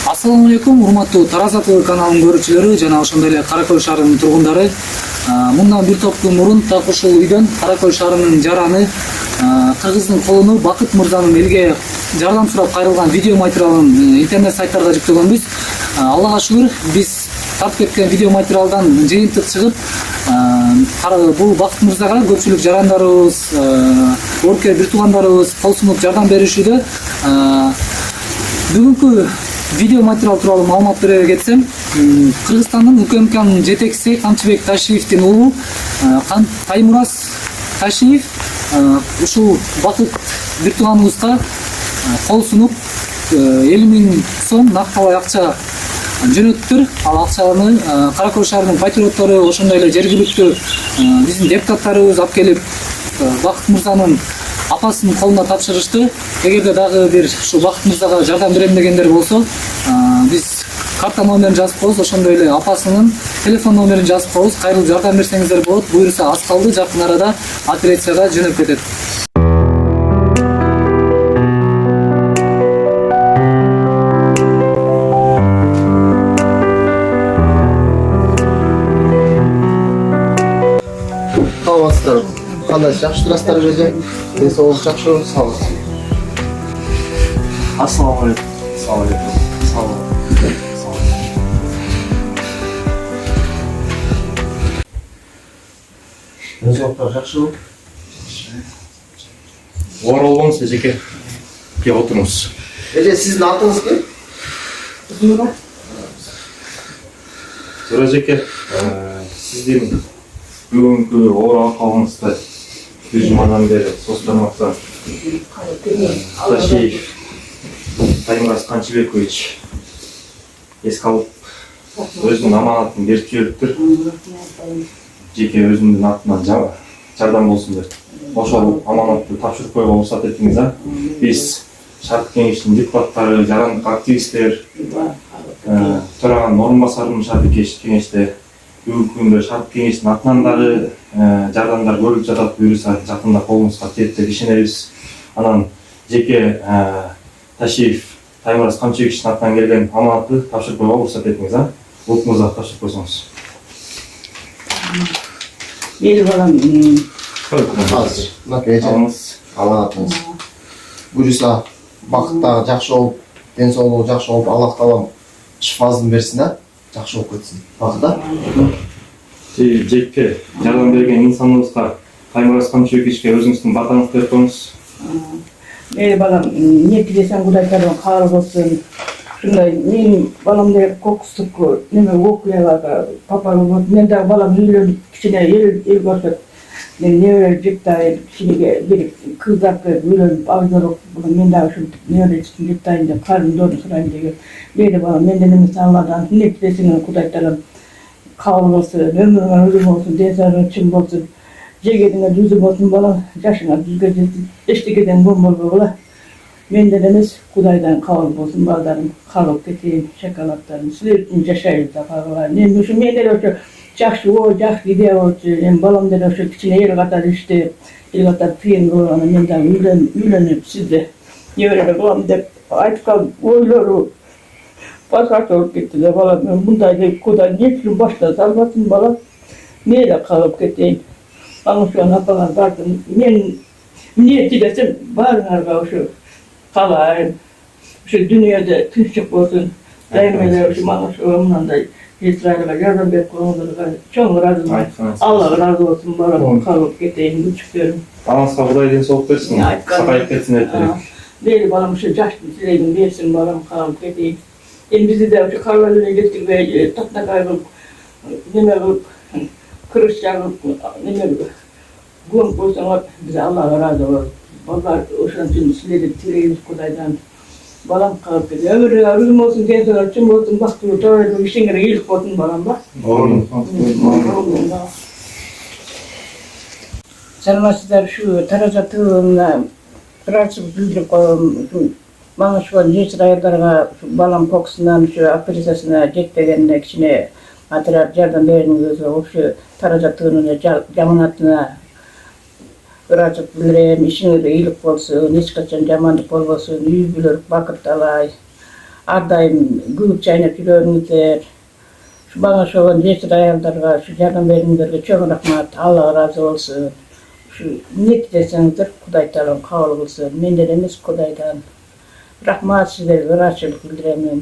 Assalamu алейкум, урматтуу Тараз ТВ каналынын көрүүчүлөрү жана ошондой эле Кара Көл шаарынын тургундары. Мындан бир топ күн мурун так ушул үйдөн Кара Көл шаарынын жараны кыргыздын колуна Бакыт мырзанын элге жардам сурап кайрылган видео материалын интернет сайттарга жүктөгөнбүз. Аллага шүгүр, биз тартып кеткен видео материалдан жыйынтык чыгып, бул Бакыт мырзага көпчүлүк жарандарыбыз, орке бир туугандарыбыз кол сунуп жардам беришүүдө. Бүгүнкү видео материал тууралуу маалымат бере кетсем, Кыргызстандын УКМКнын жетекчиси Камчыбек Ташиевдин уулу Таймураз Ташиев ушул Бакыт бир тууганыбызга кол сунуп 50 000 сом накталай акча жөнөттүр. Ал акчаны Кара Көл шаарынын патриоттору, ошондой эле жергиликтүү биздин депутаттарыбыз алып келип Бакыт мырзанын апасынын колуна тапшырышты. Эгерде дагы бир ушу Бакыт мырзага жардам берем дегендер болсо, биз карта номерин жазып коебуз, ошондой эле апасынын телефон номерин жазып коебуз. Кайрылып жардам берсеңиздер болот. Буюрса аз калды, жакын арада операцияга жөнөп кетет. Саламатсыздар. Кандай жакшы турасыздар беле? Ден соолук жакшыбы? Саламат. Assalamu alaikum. Assalamu alaikum. Ден соолуктар жакшыбы? Оор болбоңуз, эжеке. Кеп отуруңуз. Эже, сиздин атыңыз ким? Зора эжеке, сиздин бүгүнкү оор акыбыңызды бир жумадан бери соцтармактан Ташиев Таймураз Камчыбекович эске алып, өзүнүн аманатын берип жибериптир. Жеке өзүмдүн атынан жардам болсун деп. Ошол аманатты тапшырып коюуга уруксат этиңиз, а? Биз шарт кеңештин депутаттары, жарандык активисттер, төраган орун басарынын шарт кеңеште бүгүнкү күндө шарт кеңештин атынан дагы жардамдар көрүлүп жатат. Буюрса жакында колуңузга тиет деп ишенебиз. Анан жеке Ташиев Таймураз Камчыбековичтин атынан келген аманатты тапшырып коюуга уруксат этиңиз, а? Ок мырза тапшырып койсоңуз. Мейли балам, Азыр. Мынакей эже, аманатыңыз. Буюрса бакыттагы жакшы болуп, ден соолугу жакшы болуп, Аллах таалам шифасын берсин, а? Жакшы болуп кетсин. Бакыт. Жеке жардам берген инсаныбызга Таймураз Камчыбековичке өзүңүздүн батаңызды берип коюңуз. мейли балам, не тилесең Кудайдан кабыл болсун. Ушундай менин баламдер кокустук неме окуяларга папам болот. Мен дагы балам үйлөнүп кичине эл көрсөт. Мен небе жыктайын, кичинеге бир кыздар үйлөнүп алып, мен дагы ушул небе жыктайын деп карындоonu сурайын деген. Мейли балам, менден эмес Алладан не тилесең Кудайдан кабыл болсун, өмүрүңө үлүм болсун, ден соолугуң чың болсун. Жегениңе жүзү болсун балам, жашыңа жүзгө жетсин, эчтекеден болбойбу бала. Менден эмес Кудайдан кабыл болсун, балдарым калып кетейин, шоколадтарым. Силер үчүн жашайбыз апа. Мен ушу мендер ошо жакшы жакшы идея болчу. Эми баламдер ошо кичине эл катары иштеп, эл катары тыйын болгону мен дагы үйлөнүп сизде небере кылам деп айткан ойлору башкача болуп кетти да балам. Мен мындай деп Кудай эмне үчүн башта салбасын балам. Мейли калып кетейин. Аңышан апаңар бардым. Мен эмне тилесем баарыңарга ушу калайын. Ушу дүйнөдө тынчтык болсун. Дайыма эле ушу маңышка мындай Израилга жардам берип койгондорго чоң ыраазымын. Алла ыраазы болсун балам, калып кетейин күчүктөрүм. Балаңызга Кудай ден соолук берсин, сагайып кетсин деп элек. Мейли балам ушу жаштын тилегин берсин балам, калып кетейин. Эми бизди да ушу калбай эле кетирбей, татнагай кылып, неме кылып, кырыш жагып, неме кылып, көмүп койсоңор биз Аллага ыраазы болобуз. Балдар ошон үчүн силерди тилейбиз Кудайдан. Балам калып кетти. Өмүрүңө үлүм болсун, ден соолугуң чың болсун, бактылуу тойлуу ишиңер ийгилик болсун балам ба. Саламатсыздар, ушу Тараз ТВна ыраазычылык билдирип коем. Маңышыбан жесир аялдарга балам кокусунан ушу операциясына жетпегенине кичине материал жардам бериңиз. Ушу Тараз ТВнын жаманатына ыраазычылык билдирем. Ишиңерге ийгилик болсун, эч качан жамандык болбосун, үй бүлөлүк бакыт алай. Ар дайым күбүк чайнап жүрөрүңүздөр. Bana şu an cesur ayarlarga, şu yardım verimlerge çok rahmat, Allah razı olsun. Şu ne desenizdir, Kuday Teala kabul olsun. Menden emas Kudaydan. Rahmat sizlerge, razıçılık bildiremem.